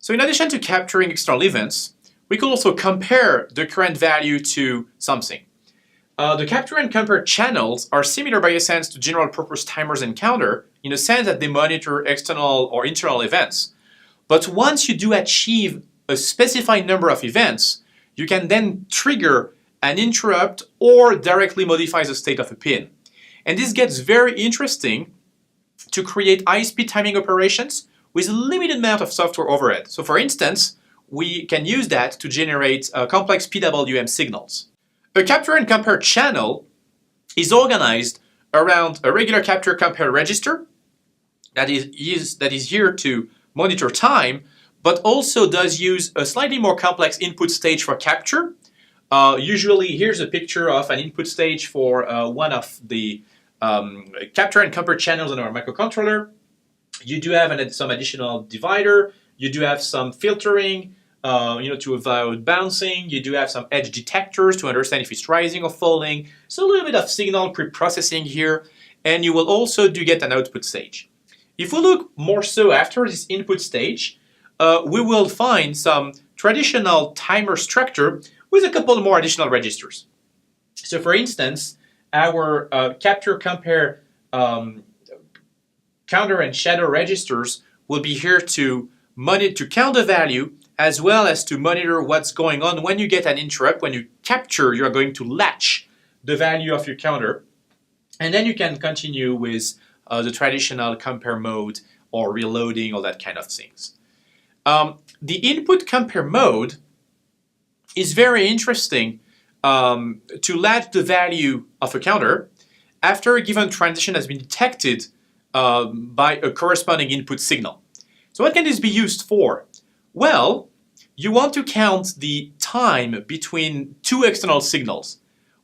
So in addition to capturing external events, we could also compare the current value to something. The capture and compare channels are similar by a sense to general purpose timers and counter in a sense that they monitor external or internal events. But once you do achieve a specified number of events, you can then trigger an interrupt or directly modify the state of a pin. And this gets very interesting to create high-speed timing operations with a limited amount of software overhead. So for instance, we can use that to generate complex PWM signals. A capture and compare channel is organized around a regular capture compare register that is here to monitor time, but also does use a slightly more complex input stage for capture. Usually, here's a picture of an input stage for one of the capture and compare channels in our microcontroller. You do have some additional divider. You do have some filtering, to avoid bouncing. You do have some edge detectors to understand if it's rising or falling. So a little bit of signal pre-processing here. And you will also get an output stage. If we look more so after this input stage, we will find some traditional timer structure with a couple more additional registers. So for instance, our capture compare counter and shadow registers will be here to count the value as well as to monitor what's going on when you get an interrupt. When you capture, you're going to latch the value of your counter, and then you can continue with the traditional compare mode or reloading, all that kind of things. The input compare mode is very interesting to latch the value of a counter after a given transition has been detected by a corresponding input signal. So what can this be used for? Well, you want to count the time between two external signals.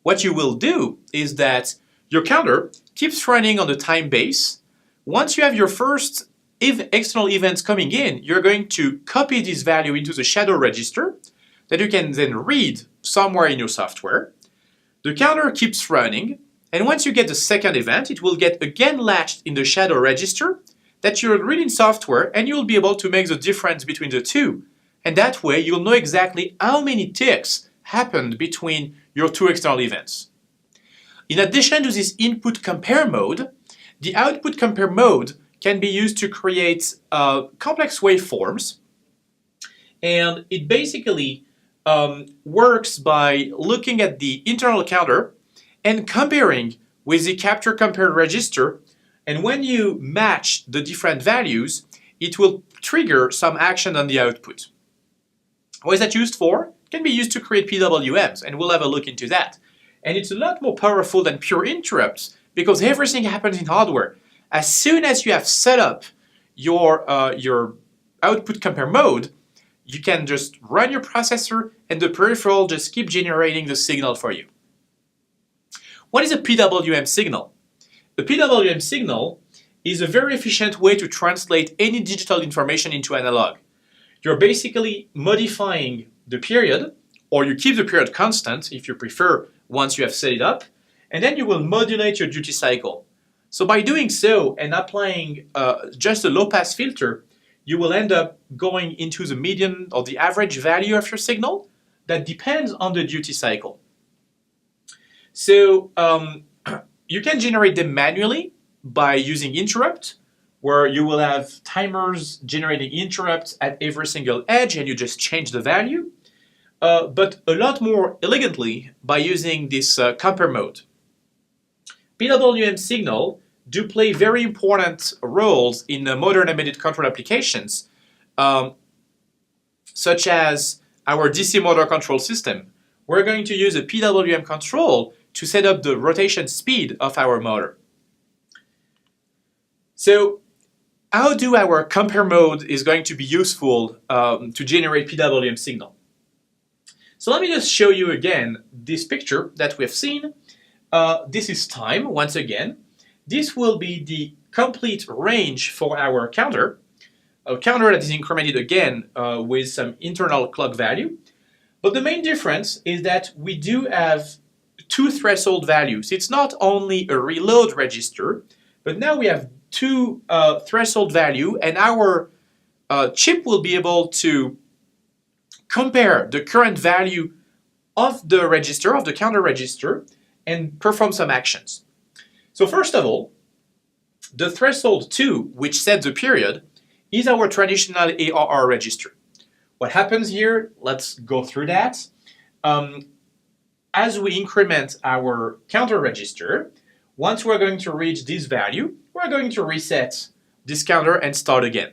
What you will do is that your counter keeps running on the time base. Once you have your first external events coming in, you're going to copy this value into the shadow register that you can then read somewhere in your software. The counter keeps running, and once you get the second event, it will get again latched in the shadow register that you'll read in software, and you'll be able to make the difference between the two. And that way, you'll know exactly how many ticks happened between your two external events. In addition to this input compare mode, the output compare mode can be used to create complex waveforms. And it basically works by looking at the internal counter and comparing with the capture compare register. And when you match the different values, it will trigger some action on the output. What is that used for? It can be used to create PWMs, and we'll have a look into that. And it's a lot more powerful than pure interrupts because everything happens in hardware. As soon as you have set up your output compare mode, you can just run your processor and the peripheral just keep generating the signal for you. What is a PWM signal? The PWM signal is a very efficient way to translate any digital information into analog. You're basically modifying the period, or you keep the period constant if you prefer once you have set it up, and then you will modulate your duty cycle. So by doing so and applying just a low-pass filter, you will end up going into the median or the average value of your signal that depends on the duty cycle. So you can generate them manually by using interrupt, where you will have timers generating interrupts at every single edge and you just change the value, but a lot more elegantly by using this compare mode. PWM signal do play very important roles in modern embedded control applications, such as our DC motor control system. We're going to use a PWM control to set up the rotation speed of our motor. So how do our compare mode is going to be useful to generate PWM signal? So let me just show you again this picture that we have seen. This is time, once again. This will be the complete range for our counter, a counter that is incremented again with some internal clock value. But the main difference is that we do have two threshold values. It's not only a reload register, but now we have two threshold value, and our chip will be able to compare the current value of the register, of the counter register, and perform some actions. So first of all, the threshold 2, which sets the period, is our traditional ARR register. What happens here? Let's go through that. As we increment our counter register, once we're going to reach this value, we're going to reset this counter and start again.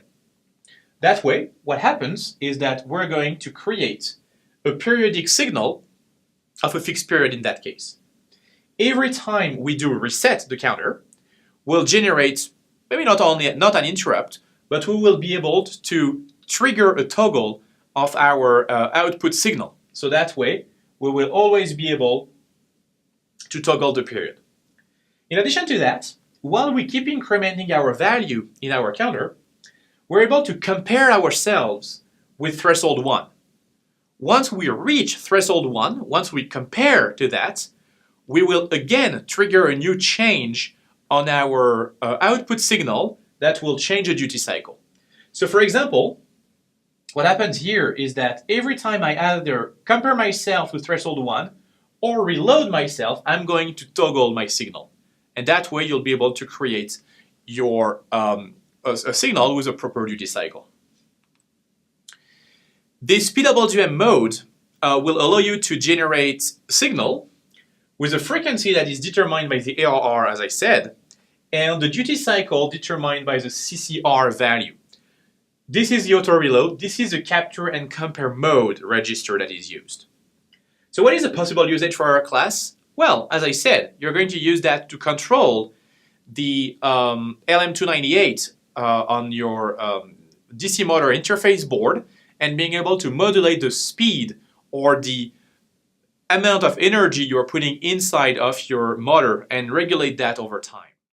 That way, what happens is that we're going to create a periodic signal of a fixed period in that case. Every time we do reset the counter, we'll generate maybe not an interrupt, but we will be able to trigger a toggle of our output signal. So that way, we will always be able to toggle the period. In addition to that, while we keep incrementing our value in our counter, we're able to compare ourselves with threshold 1. Once we reach threshold 1, once we compare to that, we will again trigger a new change on our output signal that will change the duty cycle. So for example, what happens here is that every time I either compare myself with threshold 1 or reload myself, I'm going to toggle my signal. And that way you'll be able to create your a signal with a proper duty cycle. This PWM mode will allow you to generate signal with a frequency that is determined by the ARR, as I said, and the duty cycle determined by the CCR value. This is the auto-reload. This is the capture and compare mode register that is used. So what is a possible usage for our class? Well, as I said, you're going to use that to control the LM298 on your DC motor interface board and being able to modulate the speed or the amount of energy you're putting inside of your motor and regulate that over time.